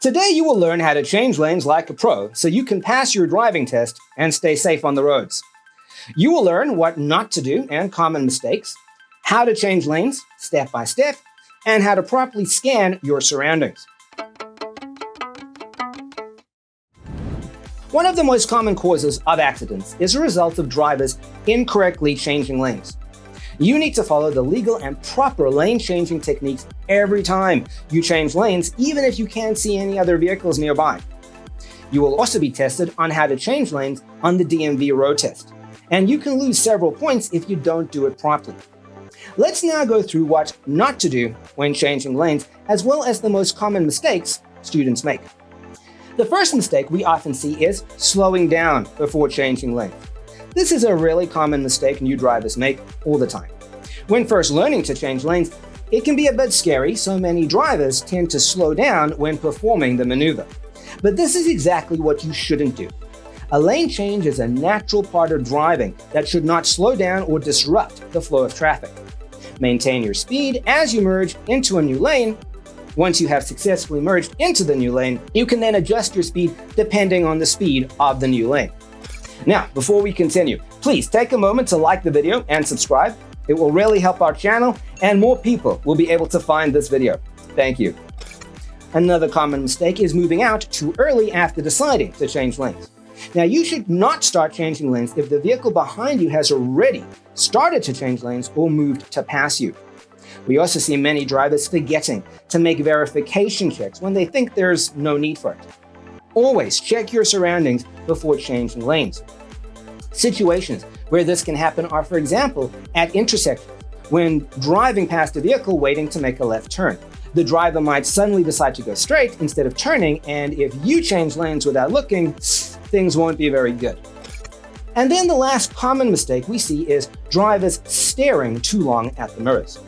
Today you will learn how to change lanes like a pro so you can pass your driving test and stay safe on the roads. You will learn what not to do and common mistakes, how to change lanes step by step, and how to properly scan your surroundings. One of the most common causes of accidents is a result of drivers incorrectly changing lanes. You need to follow the legal and proper lane changing techniques every time you change lanes, even if you can't see any other vehicles nearby. You will also be tested on how to change lanes on the DMV road test, and you can lose several points if you don't do it properly. Let's now go through what not to do when changing lanes, as well as the most common mistakes students make. The first mistake we often see is slowing down before changing lanes. This is a really common mistake new drivers make all the time. When first learning to change lanes, it can be a bit scary, so many drivers tend to slow down when performing the maneuver. But this is exactly what you shouldn't do. A lane change is a natural part of driving that should not slow down or disrupt the flow of traffic. Maintain your speed as you merge into a new lane. Once you have successfully merged into the new lane, you can then adjust your speed depending on the speed of the new lane. Now, before we continue, please take a moment to like the video and subscribe. It will really help our channel and more people will be able to find this video. Thank you. Another common mistake is moving out too early after deciding to change lanes. Now, you should not start changing lanes if the vehicle behind you has already started to change lanes or moved to pass you. We also see many drivers forgetting to make verification checks when they think there's no need for it. Always check your surroundings before changing lanes. Situations where this can happen are, for example, at intersections, when driving past a vehicle waiting to make a left turn. The driver might suddenly decide to go straight instead of turning, and if you change lanes without looking, things won't be very good. And then the last common mistake we see is drivers staring too long at the mirrors.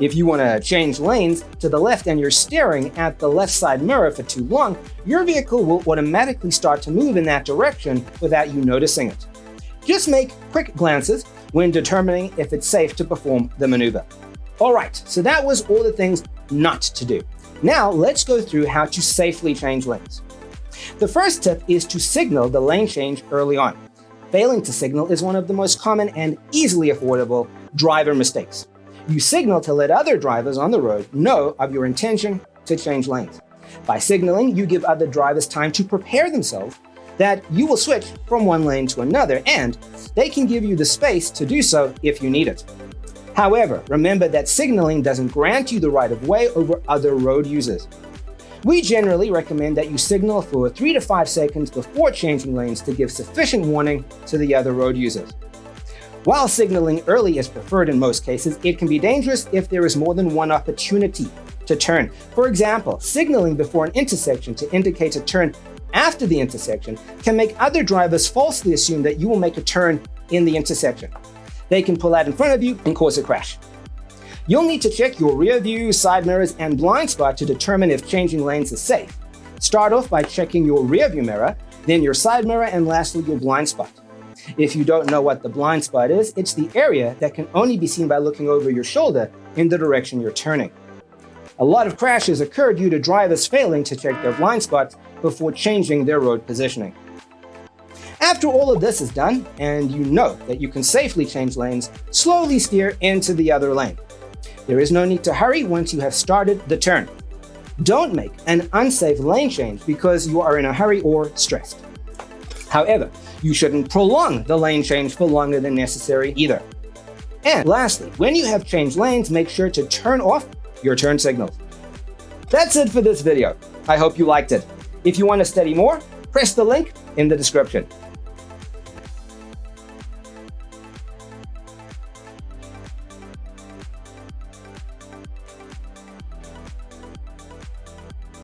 If you want to change lanes to the left and you're staring at the left side mirror for too long, your vehicle will automatically start to move in that direction without you noticing it. Just make quick glances when determining if it's safe to perform the maneuver. All right, so that was all the things not to do. Now let's go through how to safely change lanes. The first tip is to signal the lane change early on. Failing to signal is one of the most common and easily avoidable driver mistakes. You signal to let other drivers on the road know of your intention to change lanes. By signaling, you give other drivers time to prepare themselves that you will switch from one lane to another, and they can give you the space to do so if you need it. However, remember that signaling doesn't grant you the right of way over other road users. We generally recommend that you signal for 3 to 5 seconds before changing lanes to give sufficient warning to the other road users. While signaling early is preferred in most cases, it can be dangerous if there is more than one opportunity to turn. For example, signaling before an intersection to indicate a turn after the intersection can make other drivers falsely assume that you will make a turn in the intersection. They can pull out in front of you and cause a crash. You'll need to check your rear view, side mirrors, and blind spot to determine if changing lanes is safe. Start off by checking your rear view mirror, then your side mirror, and lastly your blind spot. If you don't know what the blind spot is, it's the area that can only be seen by looking over your shoulder in the direction you're turning. A lot of crashes occur due to drivers failing to check their blind spots before changing their road positioning. After all of this is done, and you know that you can safely change lanes, slowly steer into the other lane. There is no need to hurry once you have started the turn. Don't make an unsafe lane change because you are in a hurry or stressed. However, you shouldn't prolong the lane change for longer than necessary either. And lastly, when you have changed lanes, make sure to turn off your turn signals. That's it for this video. I hope you liked it. If you want to study more, press the link in the description.